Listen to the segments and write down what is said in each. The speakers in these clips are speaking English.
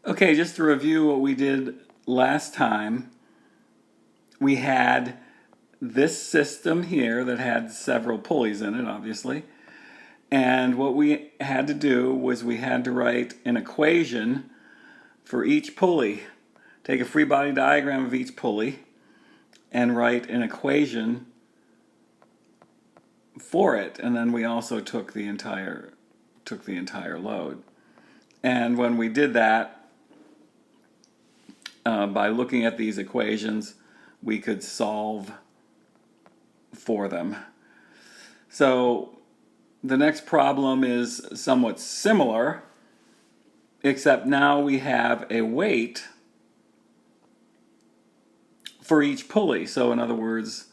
Okay, just to review what we did last time, we had this system here that had several pulleys in it, obviously. And what we had to do was we had to write an equation for each pulley. Take a free body diagram of each pulley and write an equation for it. And then we also took the entire load. And when we did that, by looking at these equations, we could solve for them. So the next problem is somewhat similar, except now we have a weight for each pulley. So in other words,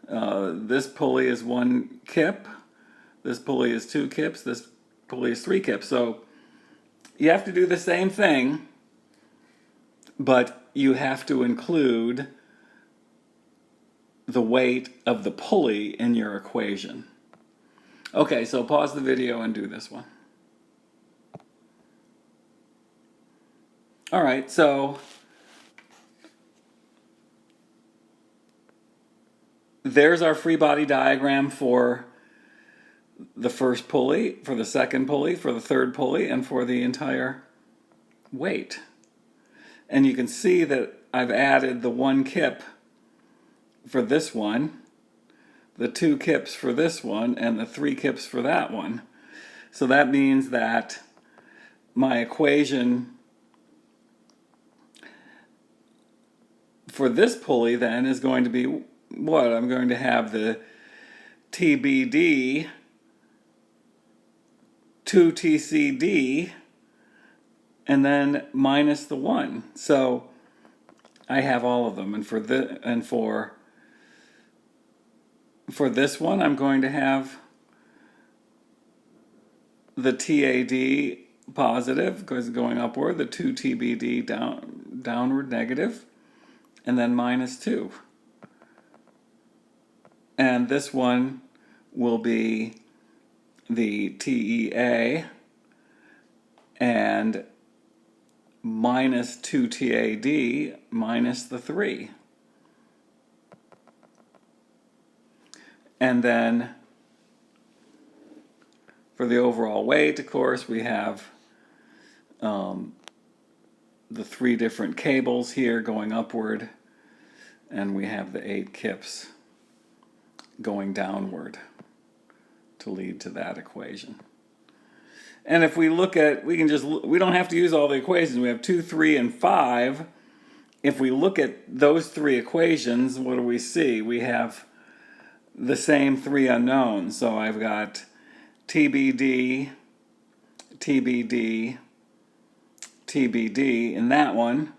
this pulley is 1 kip, this pulley is 2 kips, this pulley is 3 kips. So you have to do the same thing, but you have to include the weight of the pulley in your equation. Okay, so pause the video and do this one. All right, so there's our free body diagram for the first pulley, for the second pulley, for the third pulley, and for the entire weight. And you can see that I've added the 1 kip for this one, the 2 kips for this one, and the 3 kips for that one. So that means that my equation for this pulley then is going to be what? I'm going to have the TBD 2 TCD and then minus the 1. So I have all of them, and for this one I'm going to have the TAD positive because going upward, the 2 TBD downward negative, and then minus 2. And this one will be the TEA and minus 2 TAD minus the 3. And then for the overall weight, of course, we have the 3 different cables here going upward, and we have the 8 kips going downward to lead to that equation. And if we look at, we don't have to use all the equations. We have 2, 3, and 5. If we look at those 3 equations, what do we see? We have the same 3 unknowns. So I've got TBD, TBD, TBD in that one,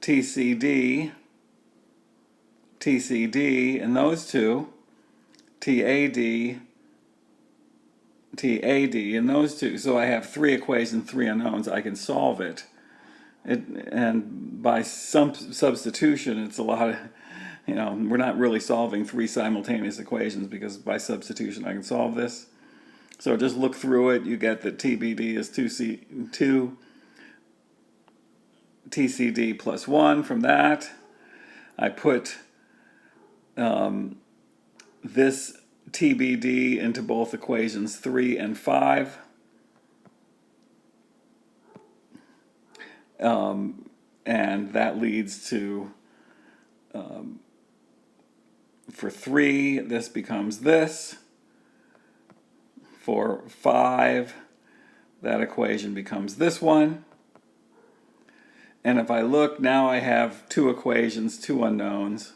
TCD, TCD in those 2, TAD, TAD in those 2. So I have 3 equations, 3 unknowns. I can solve it. And by some substitution, it's a lot of, we're not really solving 3 simultaneous equations because by substitution I can solve this. So just look through it. You get that TBD is 2 TCD plus 1 from that. I put this TBD into both equations 3 and 5. And that leads to, for 3, this becomes this. For 5, that equation becomes this one. And if I look, now I have 2 equations, 2 unknowns.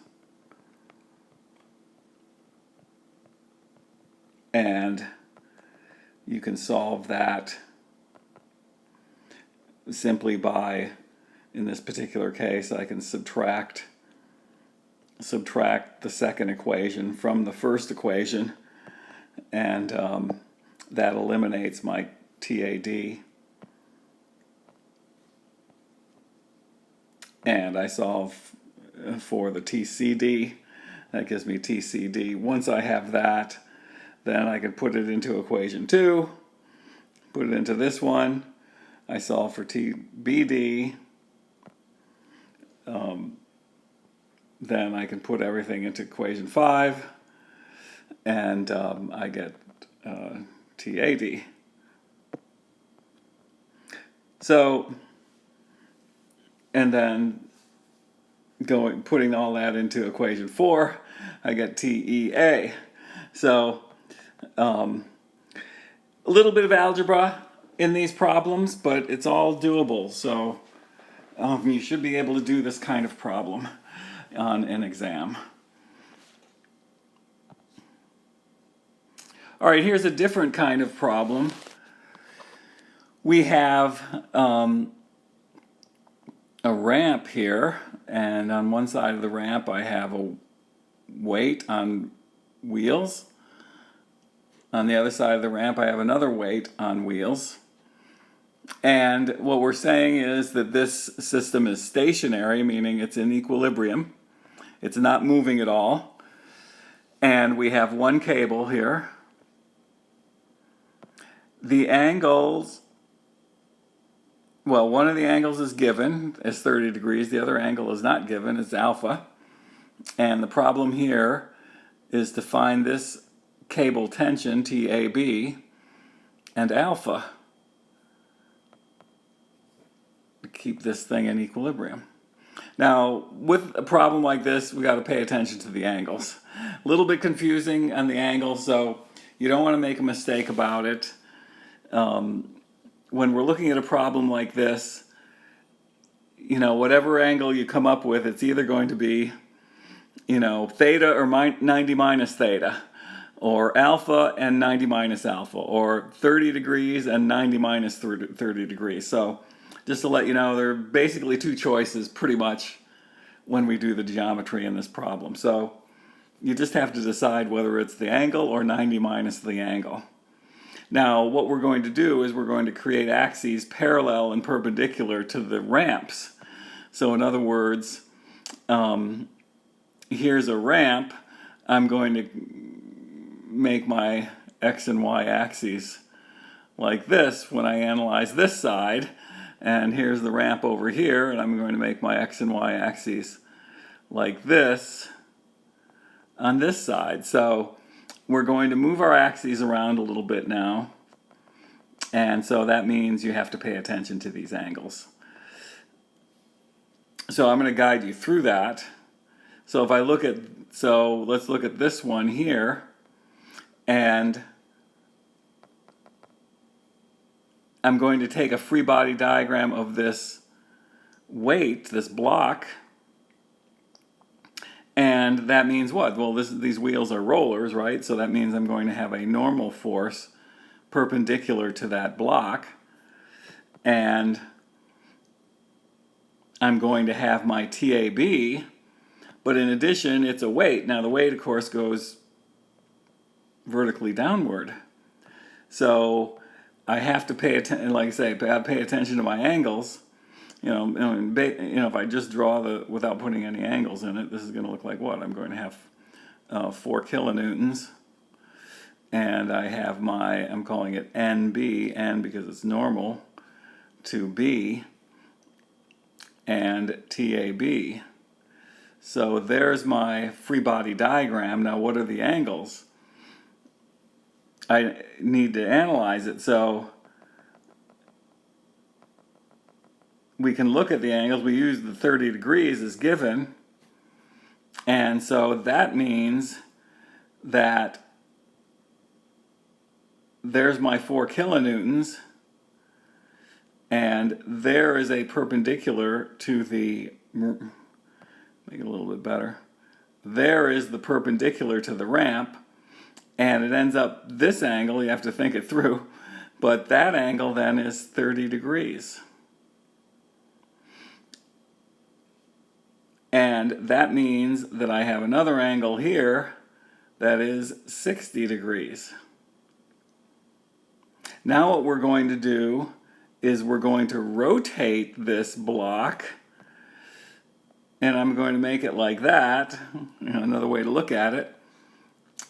And you can solve that simply by, in this particular case, I can subtract the second equation from the first equation, and that eliminates my TAD. And I solve for the TCD. That gives me TCD. Once I have that, then I can put it into equation 2, put it into this one, I solve for TBD, then I can put everything into equation 5, and I get TAD. So, and then putting all that into equation 4, I get TEA. So, a little bit of algebra in these problems, but it's all doable. So, you should be able to do this kind of problem on an exam. All right, here's a different kind of problem. We have a ramp here, and on one side of the ramp I have a weight on wheels. On the other side of the ramp I have another weight on wheels. And what we're saying is that this system is stationary, meaning it's in equilibrium. It's not moving at all. And we have one cable here. The angles, well, one of the angles is given as 30 degrees. The other angle is not given, it's alpha. And the problem here is to find this cable tension, TAB, and alpha, to keep this thing in equilibrium. Now, with a problem like this, we got to pay attention to the angles. A little bit confusing on the angles, so you don't want to make a mistake about it. When we're looking at a problem like this, whatever angle you come up with, it's either going to be, theta or 90 minus theta, or alpha and 90 minus alpha, or 30 degrees and 90 minus 30 degrees. So just to let you know, there are basically two choices pretty much when we do the geometry in this problem. So you just have to decide whether it's the angle or 90 minus the angle. Now, what we're going to do is we're going to create axes parallel and perpendicular to the ramps. So in other words, here's a ramp. I'm going to make my x and y axes like this when I analyze this side. And here's the ramp over here, and I'm going to make my x and y axes like this on this side. So we're going to move our axes around a little bit now, and so that means you have to pay attention to these angles. So I'm going to guide you through that. So if I let's look at this one here, and I'm going to take a free body diagram of this weight, this block, and that means what? Well, these wheels are rollers, right? So that means I'm going to have a normal force perpendicular to that block, and I'm going to have my TAB, but in addition, it's a weight. Now the weight, of course, goes vertically downward. So I have to pay attention, like I say, pay attention to my angles. If I just draw without putting any angles in it, this is going to look like what? I'm going to have 4 kilonewtons, and I have I'm calling it NB, N because it's normal, to B, and TAB. So there's my free body diagram. Now what are the angles? I need to analyze it. So we can look at the angles. We use the 30 degrees as given. And so that means that there's my 4 kilonewtons, and there is a perpendicular to the, make it a little bit better, there is the perpendicular to the ramp, and it ends up this angle, you have to think it through, but that angle then is 30 degrees. And that means that I have another angle here that is 60 degrees. Now what we're going to do is we're going to rotate this block, and I'm going to make it like that, another way to look at it.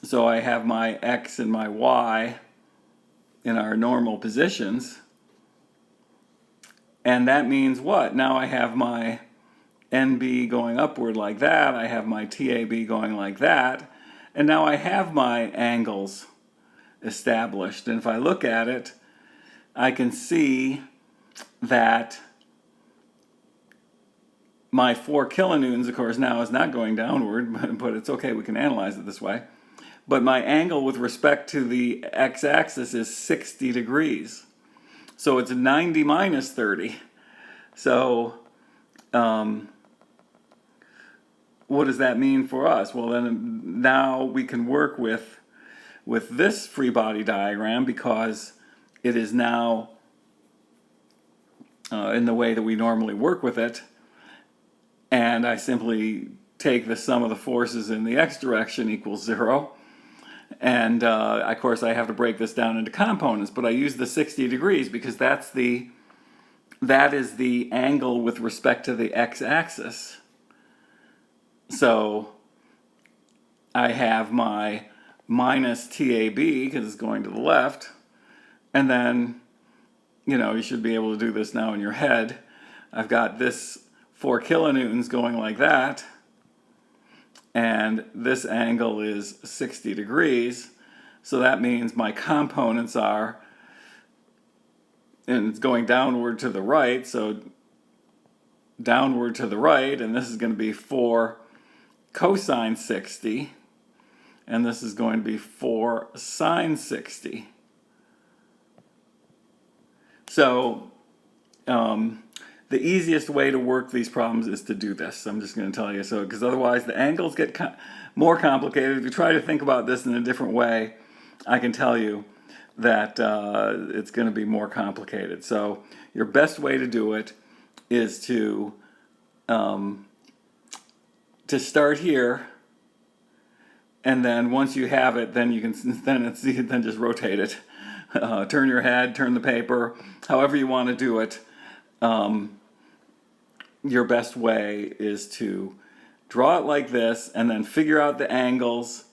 So I have my X and my Y in our normal positions. And that means what? Now I have my NB going upward like that. I have my TAB going like that. And now I have my angles established. And if I look at it, I can see that my 4 kilonewtons, of course, now is not going downward, but it's okay, we can analyze it this way. But my angle with respect to the x-axis is 60 degrees. So it's 90 minus 30. So what does that mean for us? Well, then now we can work with this free body diagram because it is now in the way that we normally work with it. And I simply take the sum of the forces in the x direction equals 0. And of course I have to break this down into components, but I use the 60 degrees because that is the angle with respect to the x-axis. So I have my minus TAB because it's going to the left, and then you should be able to do this now in your head. I've got this 4 kilonewtons going like that, and this angle is 60 degrees. So that means my components are, and it's going downward to the right, so downward to the right, and this is going to be 4 cosine 60, and this is going to be 4 sine 60. So the easiest way to work these problems is to do this. I'm just going to tell you so, because otherwise the angles get more complicated. If you try to think about this in a different way, I can tell you that it's going to be more complicated. So your best way to do it is to start here, and then once you have it, then you can then just rotate it. Turn your head, turn the paper, however you want to do it. Your best way is to draw it like this and then figure out the angles,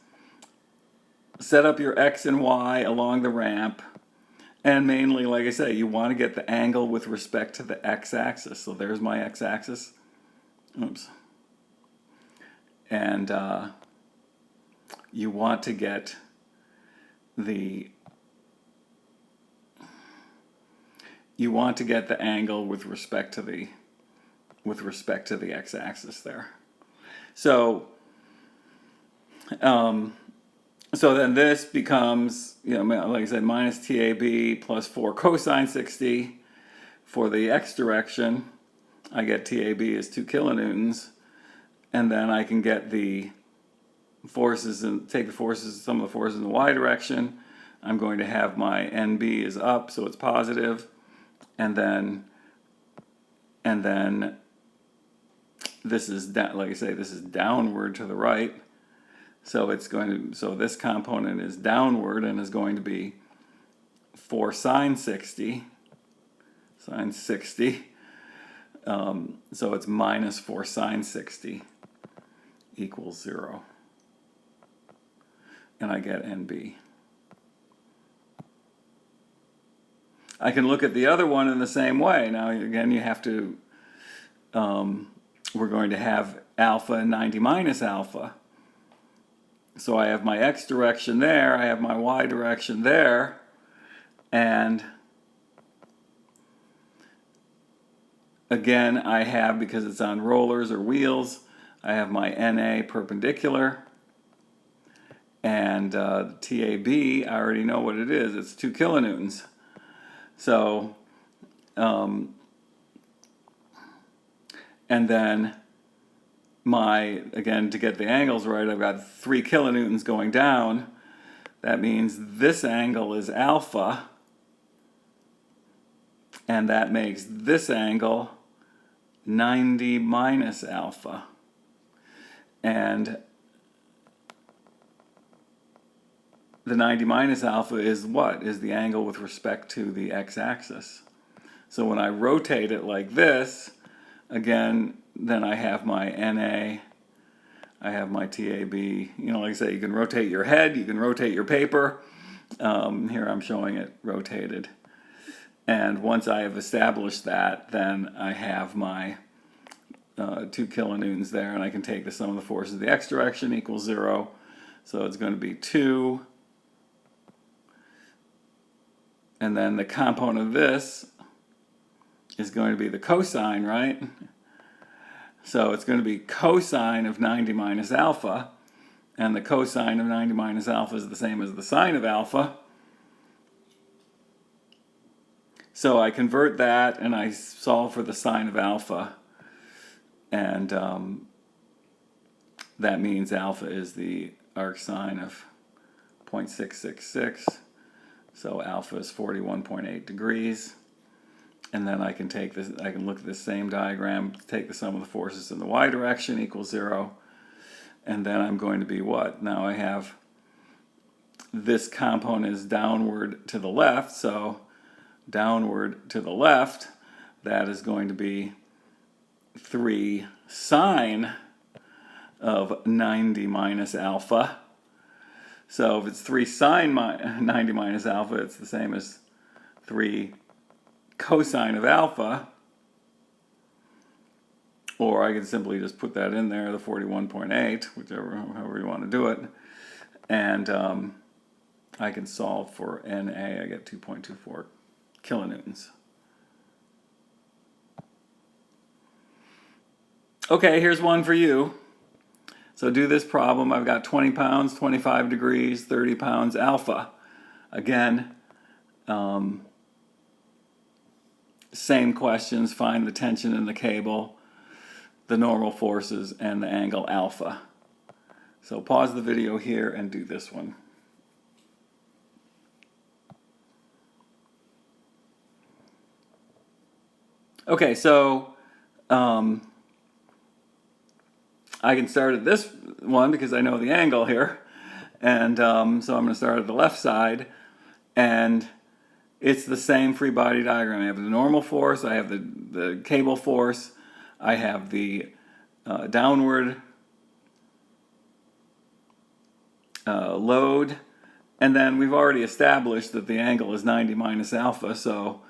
set up your x and y along the ramp, and mainly, like I say, you want to get the angle with respect to the x-axis. So there's my x-axis. Oops. And you want to get the angle with respect to the x-axis there. So so then this becomes, like I said, minus TAB plus 4 cosine 60. For the x direction, I get TAB is 2 kilonewtons, and then I can get the forces and take the forces, some of the forces in the y direction. I'm going to have my NB is up, so it's positive, and then this is like I say, this is downward to the right. So this component is downward and is going to be 4 sine 60. Sine 60. So it's minus 4 sine 60 equals 0. And I get NB. I can look at the other one in the same way. Now again, you have to, we're going to have alpha and 90 minus alpha. So I have my x direction there, I have my y direction there, and again I have, because it's on rollers or wheels, I have my NA perpendicular, and TAB, I already know what it is, it's 2 kilonewtons. So, and then again, to get the angles right, I've got 3 kilonewtons going down. That means this angle is alpha, and that makes this angle 90 minus alpha. And the 90 minus alpha is what? Is the angle with respect to the x-axis. So when I rotate it like this, again, then I have my NA, I have my TAB. Like I say, you can rotate your head, you can rotate your paper. Here I'm showing it rotated. And once I have established that, then I have my 2 kilonewtons there, and I can take the sum of the forces of the x direction equals 0. So it's going to be 2. And then the component of this is going to be the cosine, right? So it's going to be cosine of 90 minus alpha. And the cosine of 90 minus alpha is the same as the sine of alpha. So I convert that and I solve for the sine of alpha. And that means alpha is the arc sine of 0.666. So alpha is 41.8 degrees. And then I can take this, I can look at the same diagram, take the sum of the forces in the y direction equals 0. And then I'm going to be what? Now I have this component is downward to the left, so downward to the left, that is going to be 3 sine of 90 minus alpha. So if it's 3 sine 90 minus alpha, it's the same as 3 cosine of alpha. Or I can simply just put that in there, the 41.8, however you want to do it. And I can solve for NA. I get 2.24 kilonewtons. Okay, here's one for you. So do this problem. I've got 20 pounds, 25 degrees, 30 pounds alpha. Again, same questions. Find the tension in the cable, the normal forces, and the angle alpha. So pause the video here and do this one. Okay, so I can start at this one because I know the angle here. And so I'm going to start at the left side. And it's the same free body diagram. I have the normal force, I have the cable force, I have the downward load, and then we've already established that the angle is 90 minus alpha, so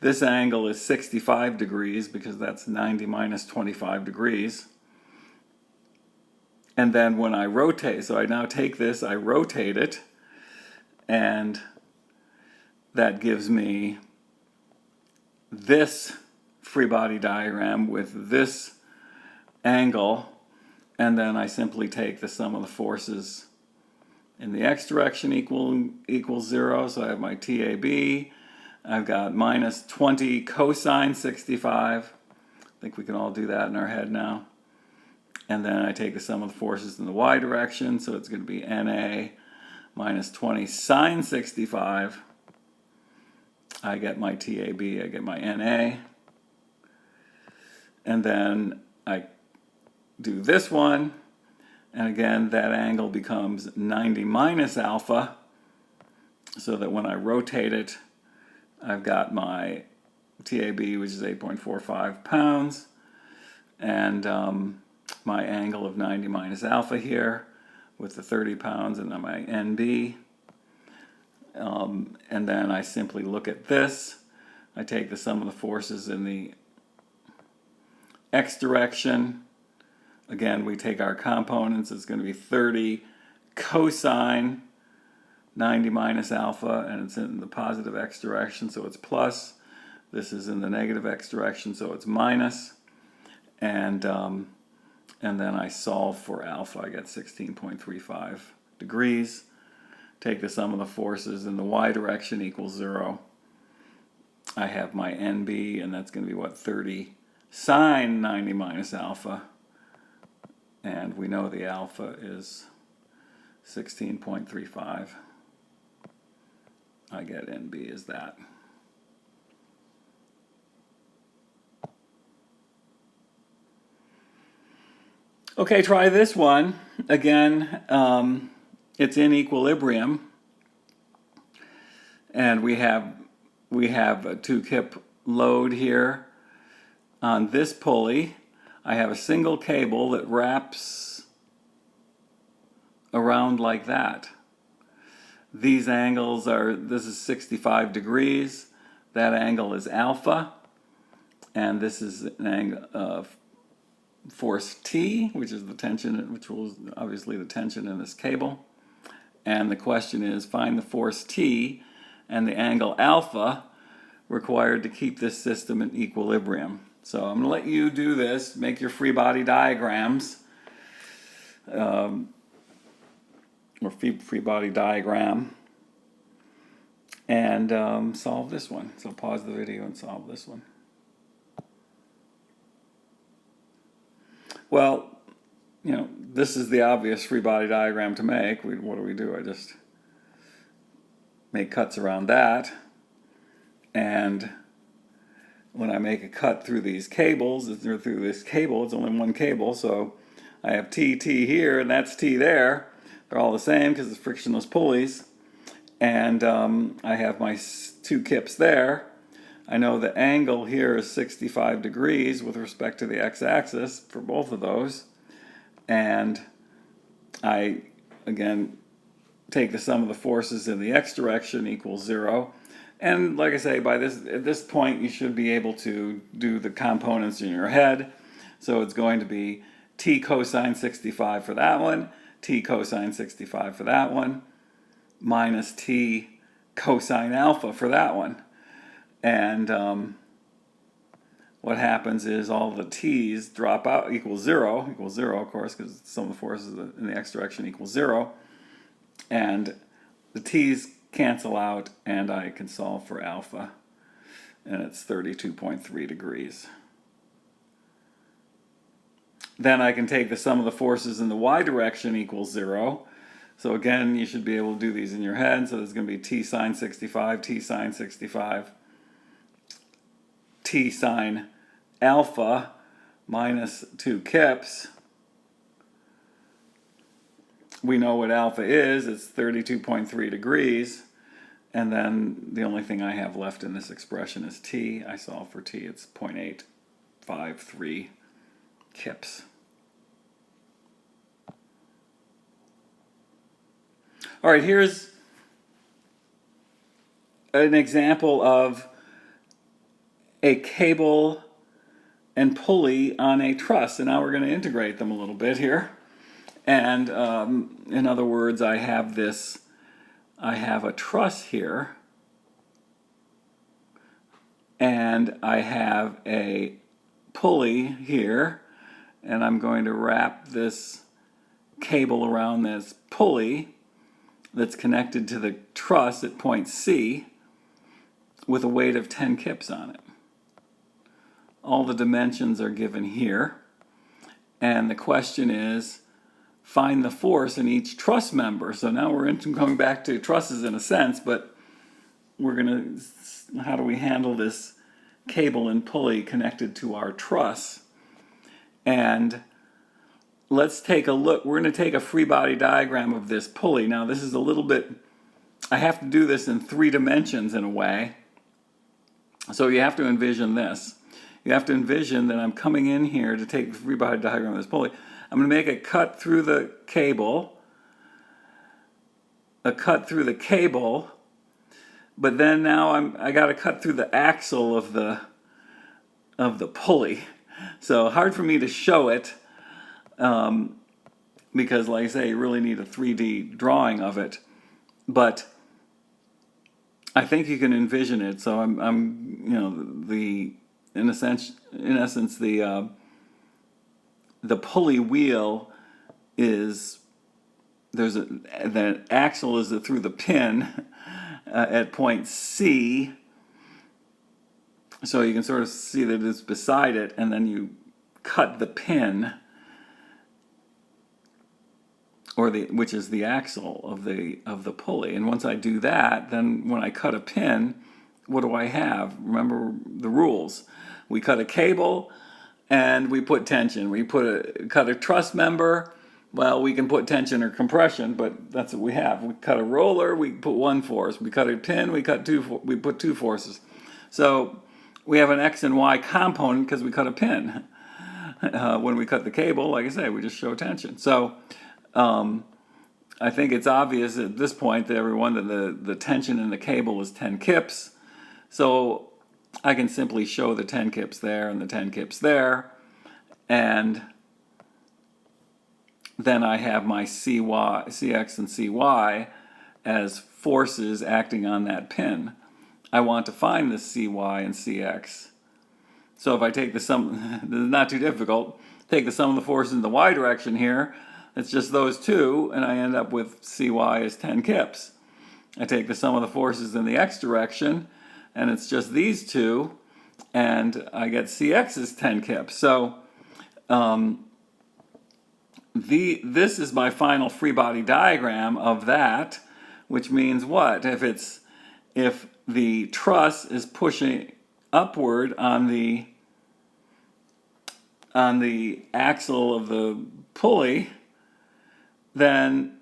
this angle is 65 degrees because that's 90 minus 25 degrees. And then when I rotate, so I now take this, I rotate it, and that gives me this free body diagram with this angle, and then I simply take the sum of the forces in the x direction equals 0, so I have my TAB. I've got minus 20 cosine 65. I think we can all do that in our head now. And then I take the sum of the forces in the y direction, so it's going to be NA minus 20 sine 65. I get my TAB, I get my NA. And then I do this one, and again that angle becomes 90 minus alpha, so that when I rotate it, I've got my TAB, which is 8.45 pounds, and my angle of 90 minus alpha here with the 30 pounds, and then my NB. And then I simply look at this. I take the sum of the forces in the x direction. Again, we take our components. It's going to be 30 cosine 90 minus alpha, and it's in the positive x direction, so it's plus. This is in the negative x direction, so it's minus. And then I solve for alpha. I get 16.35 degrees. Take the sum of the forces in the y direction equals 0. I have my NB, and that's going to be what, 30 sine 90 minus alpha. And we know the alpha is 16.35. I get NB as that. Okay, try this one. Again, it's in equilibrium, and we have a 2 kip load here on this pulley. I have a single cable that wraps around like that. These angles are, this is 65 degrees, that angle is alpha, and this is an angle of force T, which is the tension, which was obviously the tension in this cable. And the question is, find the force T and the angle alpha required to keep this system in equilibrium. So I'm going to let you do this, make your free body diagrams, or free body diagram, and solve this one. So pause the video and solve this one. Well, you know, this is the obvious free body diagram to make. What do? I just make cuts around that. And when I make a cut through these cables, through this cable, it's only one cable, so I have T here, and that's T there. They're all the same because it's frictionless pulleys. And I have my 2 kips there. I know the angle here is 65 degrees with respect to the x-axis for both of those. And I, again, take the sum of the forces in the x direction equals 0. And like I say, at this point, you should be able to do the components in your head. So it's going to be T cosine 65 for that one, T cosine 65 for that one, minus T cosine alpha for that one. And what happens is all the T's drop out, equals 0, of course, because the sum of the forces in the x direction equals 0. And the T's cancel out, and I can solve for alpha, and it's 32.3 degrees. Then I can take the sum of the forces in the y direction equals 0. So again, you should be able to do these in your head. So there's going to be T sine 65, T sine 65, T sine alpha minus 2 kips. We know what alpha is. It's 32.3 degrees. And then the only thing I have left in this expression is T. I solve for T. It's 0.853 kips. All right, here's an example of a cable and pulley on a truss. And now we're going to integrate them a little bit here. And in other words, I have a truss here, and I have a pulley here, and I'm going to wrap this cable around this pulley that's connected to the truss at point C with a weight of 10 kips on it. All the dimensions are given here, and the question is, find the force in each truss member. So now we're going back to trusses in a sense, but we're going to, how do we handle this cable and pulley connected to our truss? And let's take a look. We're going to take a free body diagram of this pulley. Now this is a little bit, I have to do this in 3 dimensions in a way. So you have to envision this. You have to envision that I'm coming in here to take the free body diagram of this pulley. I'm going to make a cut through the cable, but then now I got to cut through the axle of the pulley. So hard for me to show it because, like I say, you really need a 3D drawing of it. But I think you can envision it. So I'm you know, in essence, the pulley wheel is, the axle is through the pin at point C, so you can sort of see that it's beside it, and then you cut the pin, which is the axle of the pulley. And once I do that, then when I cut a pin, what do I have? Remember the rules. We cut a cable and we put tension. We cut a truss member. Well, we can put tension or compression, but that's what we have. We cut a roller, we put 1 force. We cut a pin, we put 2 forces. So we have an X and Y component because we cut a pin. When we cut the cable, like I say, we just show tension. So I think it's obvious at this point to everyone that the tension in the cable is 10 kips. So I can simply show the 10 kips there and the 10 kips there, and then I have my CX and CY as forces acting on that pin. I want to find the CY and CX. So if I take the sum, this is not too difficult, take the sum of the forces in the Y direction here, it's just those two, and I end up with CY as 10 kips. I take the sum of the forces in the X direction, and it's just these two, and I get CX as 10 kips. So this is my final free body diagram of that, which means what? If the truss is pushing upward on the axle of the pulley, then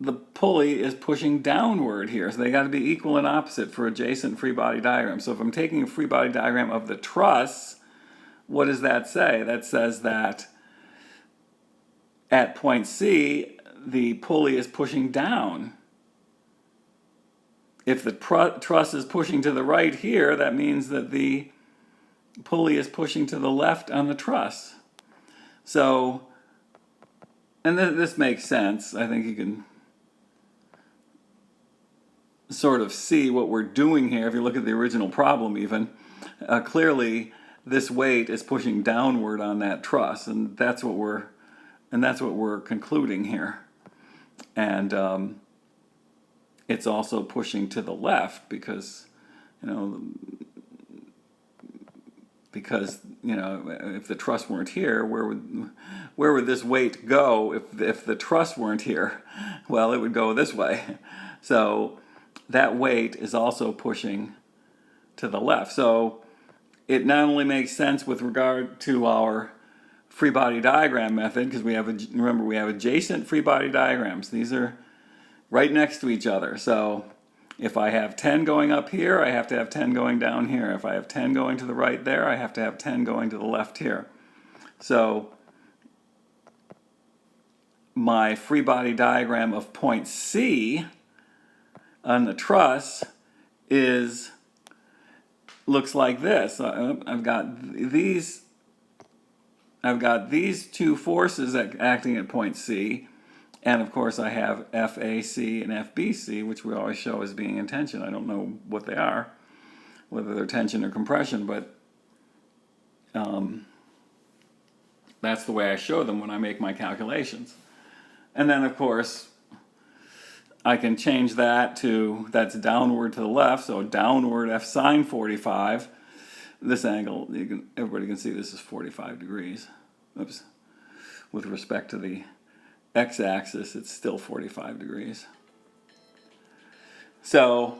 the pulley is pushing downward here. So they got to be equal and opposite for adjacent free body diagram. So if I'm taking a free body diagram of the truss, what does that say? That says that at point C, the pulley is pushing down. If the truss is pushing to the right here, that means that the pulley is pushing to the left on the truss. So, and this makes sense. I think you can sort of see what we're doing here. If you look at the original problem even, clearly this weight is pushing downward on that truss, and that's what we're concluding here. And it's also pushing to the left because, if the truss weren't here, where would this weight go if the truss weren't here? Well, it would go this way. So that weight is also pushing to the left. So it not only makes sense with regard to our free body diagram method, because we have adjacent free body diagrams. These are right next to each other. So if I have 10 going up here, I have to have 10 going down here. If I have 10 going to the right there, I have to have 10 going to the left here. So my free body diagram of point C on the truss looks like this. I've got these two forces acting at point C, and of course I have FAC and FBC, which we always show as being in tension. I don't know what they are, whether they're tension or compression, but that's the way I show them when I make my calculations. And then of course I can change that that's downward to the left, so downward F sine 45. This angle, everybody can see this is 45 degrees. Oops. With respect to the x-axis, it's still 45 degrees. So,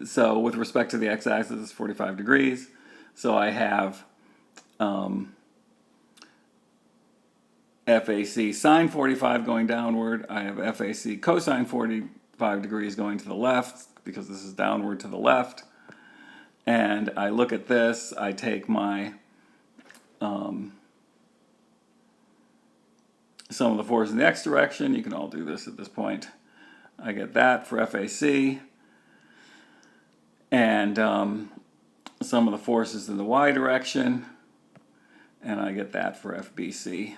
so with respect to the x-axis, it's 45 degrees. So I have FAC sine 45 going downward. I have FAC cosine 45 degrees going to the left, because this is downward to the left. And I look at this, I take my sum of the force in the x direction. You can all do this at this point. I get that for FAC. And sum of the forces in the y direction. And I get that for FBC.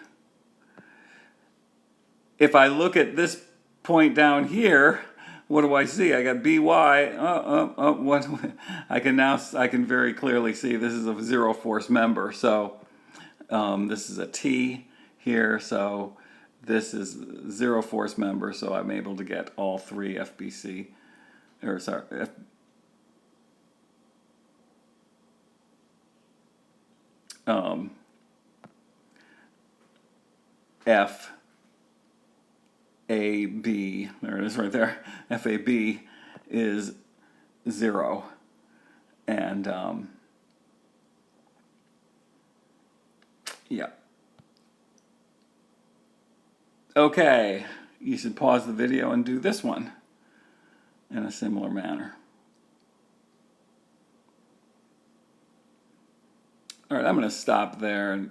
If I look at this point down here, what do I see? I got BY. What? I can very clearly see this is a zero force member. So this is a T here. So this is zero force member. So I'm able to get all three FBC, or sorry, FAB, there it is right there. FAB is 0. And yeah. Okay, you should pause the video and do this one in a similar manner. All right, I'm going to stop there and